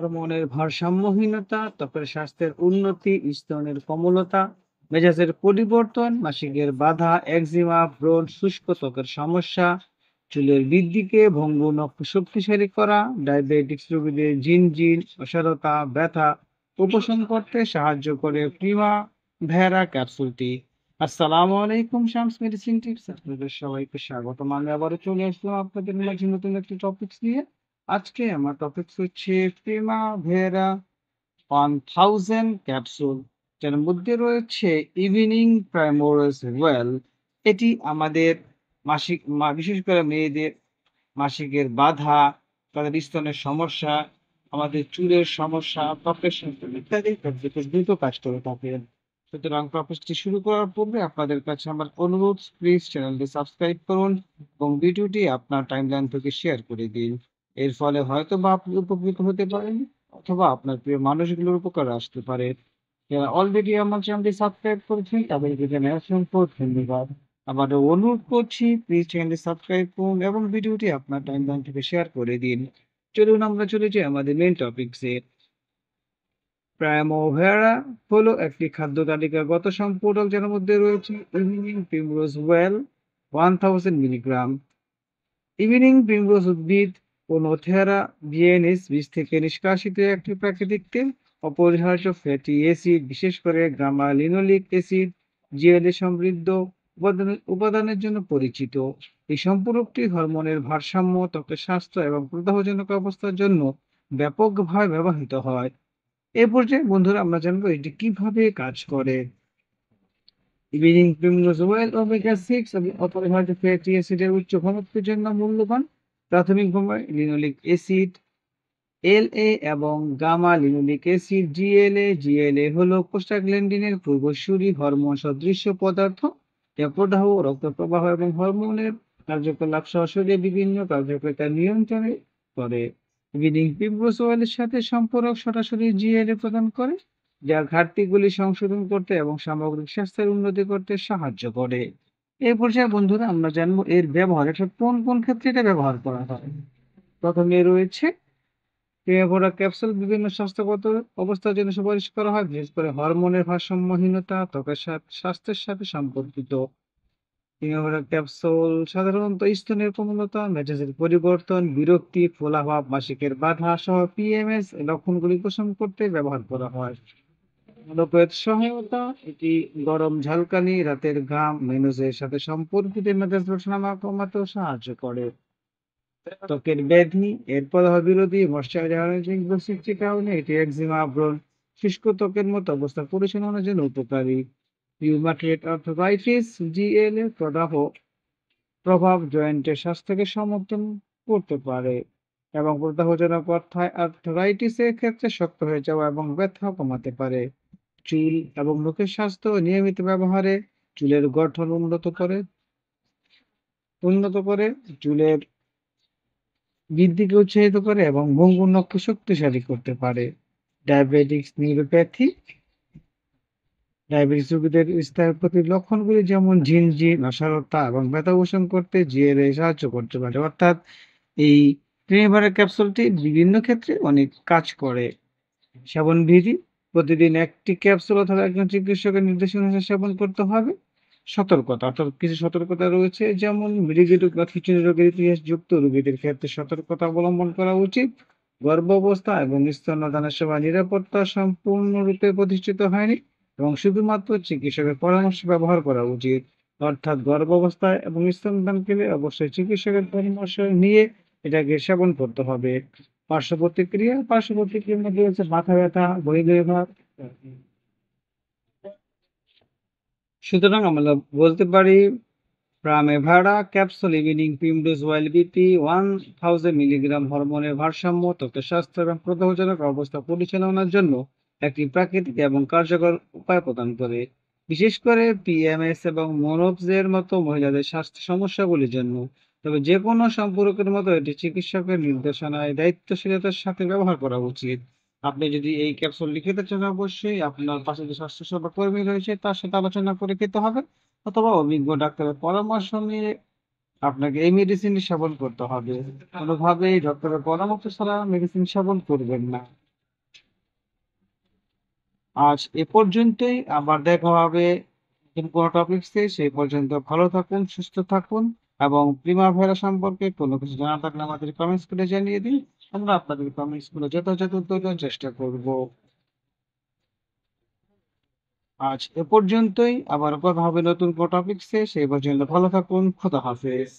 হরমোনের ভারসাম্যহীনতা, ত্বকের স্বাস্থ্যের উন্নতি, স্তনের কোমলতা, মেজাজের পরিবর্তন, মাসিকের বাধা, একজিমা, ব্রণ, শুষ্ক ত্বকের সমস্যা, চুলের বৃদ্ধিকে ভঙ্গুর নখ শক্তিশালী করা, ডায়াবেটিক্স রোগীদের ঝিনঝিন, অসারতা, ব্যথা উপশম করতে সাহায্য করে প্রিমা ভেরা ক্যাপসুলটি। আসসালামু আলাইকুম, শামস মেডিসিন টিপস আপনাদের সবাইকে স্বাগতম। আমি আবারও চলে আসলাম আপনাদের মাঝে নতুন একটি টপিকস নিয়ে। আজকে আমার টপিকস হচ্ছে প্রিমাভেরা 1000 ক্যাপসুল, যার মধ্যে রয়েছে ইভিনিং প্রাইমোরস ওয়েল। এটি আমাদের বিশেষ করে মেয়েদের মাসিকের বাধা, তাদের স্তনের সমস্যা, আমাদের চুলের সমস্যা, ত্বকের সমস্যা ইত্যাদি কার্যকর দ্রুত কাজ করে থাকে। সুতরাং টপিকটি শুরু করার পূর্বে আপনাদের কাছে আমার অনুরোধ, প্লিজ চ্যানেলটি সাবস্ক্রাইব করুন এবং ভিডিওটি আপনার টাইমলাইন থেকে শেয়ার করে দিন। এর ফলে হয়তো বা আপনি উপকৃত হতে পারেন অথবা আপনার প্রিয় মানুষগুলোর উপকার আসতে পারে। যারা অলরেডি আমার চ্যানেলটি সাবস্ক্রাইব করেছেন তাদেরকে জানাই অসংখ্য ধন্যবাদ। আবারও অনুরোধ করছি, প্লিজ চ্যানেলটি সাবস্ক্রাইব করুন এবং ভিডিওটি আপনার টাইমলাইন থেকে শেয়ার করে দিন। চলুন আমরা চলে যাই আমাদের মেন টপিকসে। প্রাইমোভেরা হলো একটি খাদ্য তালিকাগত সম্পূরক যার মধ্যে রয়েছে evening primrose well 1000 milligram. Evening primrose উদ্ভিদ ওনোথেরা বিএনিস বীজ থেকে নিষ্কাশিত একটি প্রাকৃতিক তেল, অপরিহার্য ফ্যাটি অ্যাসিড, বিশেষ করে গামা লিনোলিক অ্যাসিড, জিএলএ সমৃদ্ধ উপাদানের জন্য পরিচিত। এই সম্পূরকটি হরমোনের ভারসাম্য, ত্বকের স্বাস্থ্য এবং প্রদাহজনক অবস্থার জন্য ব্যাপকভাবে ব্যবহৃত হয়। এ পর্যায়ে বন্ধুরা আমরা জানবো এটি কিভাবে কাজ করে। ইভিনিং প্রিমরোজ ওয়েল ওমেগা 6 এবং অপরিহার্য ফ্যাটি অ্যাসিডের উচ্চ ঘনত্বের জন্য মূল্যবান। প্রাথমিকভাবে লিনোলিক অ্যাসিড এলএ এবং গামা লিনোলিক অ্যাসিড জিএলএ হলো প্রোস্টাগ্ল্যান্ডিনের পূর্বসূরি হরমোন সদৃশ্য পদার্থ, যা প্রদাহ, রক্ত প্রবাহ এবং হরমোনের কার্যকলাপ সহ শরীরে বিভিন্ন কার্যকারিতা নিয়ন্ত্রণে করে। ইভিনিং প্রিমরোজ ওয়েলের সাথে সম্পর্ক সরাসরি জিএলএ প্রদান করে, যা ঘাটতিগুলি সংশোধন করতে এবং সামগ্রিক স্বাস্থ্যের উন্নতি করতে সাহায্য করে। এই পর্যায়ে বন্ধুরা আমরা জানবো এর ব্যবহার, এটা কোন কোন ক্ষেত্রে এটা ব্যবহার করা হয়। প্রথমে রয়েছে প্রিমাভেরা ক্যাপসুল বিভিন্ন স্বাস্থ্যগত অবস্থার জন্য সুপারিশ করা হয়, বিশেষ করে হরমোনের ভারসাম্যহীনতা, ত্বকের স্বাস্থ্যের সাথে সম্পর্কিত। প্রিমাভেরা ক্যাপসুল সাধারণত স্তনের কোমলতা, মেজাজের পরিবর্তন, বিরক্তি, ফোলাভাব, মাসিকের বাধা সহ পিএমএস লক্ষণগুলি উপশম করতে ব্যবহার করা হয়। লোকের সহায়তা, এটি গরম ঝালকানি, রাতের ঘাম, মেনুজের সাথে সম্পর্কিত মেজাজ ওঠানামা কমাতেও সাহায্য করে। ত্বকের ব্যাধি, এর প্রদাহ বিরোধী, ময়শ্চারাইজিং বৈশিষ্ট্যের কারণে এটি একজিমা, ব্রণ, শুষ্ক ত্বকের মতো অবস্থা পরিচালনার জন্য উপকারী। রিউমাটয়েড আর্থ্রাইটিস জিএল এর প্রভাব জয়েন্টের স্বাস্থ্যকে সমর্থন করতে পারে এবং প্রদাহজনক আর্থ্রাইটিসের ক্ষেত্রে শক্ত হয়ে যাওয়া এবং ব্যথা কমাতে পারে। চুল এবং নখের স্বাস্থ্য নিয়মিত ব্যবহারে চুলের গঠন উন্নত করে চুলের বৃদ্ধিকে উৎসাহিত করে এবং ভঙ্গুর নখকে শক্তিশালী করতে পারে। ডায়াবেটিক্স রোগীদের স্নায়ুপথির লক্ষণগুলি যেমন ঝিনঝিন, অসাড়তা এবং ব্যথা উপশম করতে জিএলএ সাহায্য করতে পারে। অর্থাৎ এই প্রিমাভেরা ক্যাপসুলটি বিভিন্ন ক্ষেত্রে অনেক কাজ করে। সেবন বিধি: প্রতিদিন একটি ক্যাপসুল অথবা একজন চিকিৎসকের নির্দেশনা অনুসারে সেবন করতে হবে। সতর্কতা, অর্থাৎ কিছু সতর্কতা রয়েছে, যেমন মৃগী রোগ বা খিঁচুনি রোগের ইতিহাস যুক্ত রোগীদের ক্ষেত্রে সতর্কতা অবলম্বন করা উচিত। গর্ভাবস্থা এবং স্তন্যদানের সময় নিরাপত্তা সম্পূর্ণরূপে প্রতিষ্ঠিত হয়নি এবং শুধুমাত্র চিকিৎসকের পরামর্শ ব্যবহার করা উচিত। অর্থাৎ গর্ভাবস্থায় এবং স্তনদানকালে অবশ্যই চিকিৎসকের পরামর্শ নিয়ে এটাকে সেবন করতে হবে। পার্শ্ব প্রতিক্রিয়ার মধ্যে রয়েছে মাথা ব্যথা, বহির্দেহ ভাব। সুতরাং আমরা বলতে পারি প্রামেভারা capsule evening primrose oil BP 1000 milligram হরমোনের ভারসাম্য, ত্বকের স্বাস্থ্য এবং প্রদাহজনক অবস্থা পরিচালনার জন্য একটি প্রাকৃতিক এবং কার্যকর উপায় প্রদান করে, বিশেষ করে পিএমএস এবং মনোপজের মতো মহিলাদের স্বাস্থ্য সমস্যাগুলির জন্য। তবে যে কোনো সম্পর্কের মতো এটি চিকিৎসকের নির্দেশনায় দায়িত্বশীলতার সাথে ব্যবহার করা উচিত। আপনি যদি এই ক্যাপসুলটি খেতে চান, অবশ্যই আপনার পাশে যে স্বাস্থ্যসেবা কর্মী রয়েছে তার সাথে আলোচনা করে খেতে হবে, অথবা অভিজ্ঞ ডাক্তারের পরামর্শ নিয়ে আপনাকে এই মেডিসিনটি সেবন করতে হবে। কোনোভাবেই ডক্টরের পরামর্শ ছাড়া মেডিসিন সেবন করবেন না। আজ এ পর্যন্তই। আবার দেখা হবে নতুন কোনো টপিকসে। সেই পর্যন্ত ভালো থাকুন, সুস্থ থাকুন এবং প্রিমাভেরা সম্পর্কে কোনো কিছু জানা থাকলে আমাদের কমেন্টস করে জানিয়ে দিন। আমরা আপনাদের কমেন্টস গুলো যথাযথ উত্তর দেওয়ার চেষ্টা করব। আজ এ পর্যন্তই। আবার কথা হবে নতুন কোনো টপিকসে। সেই পর্যন্ত ভালো থাকুন। খোদা হাফেজ।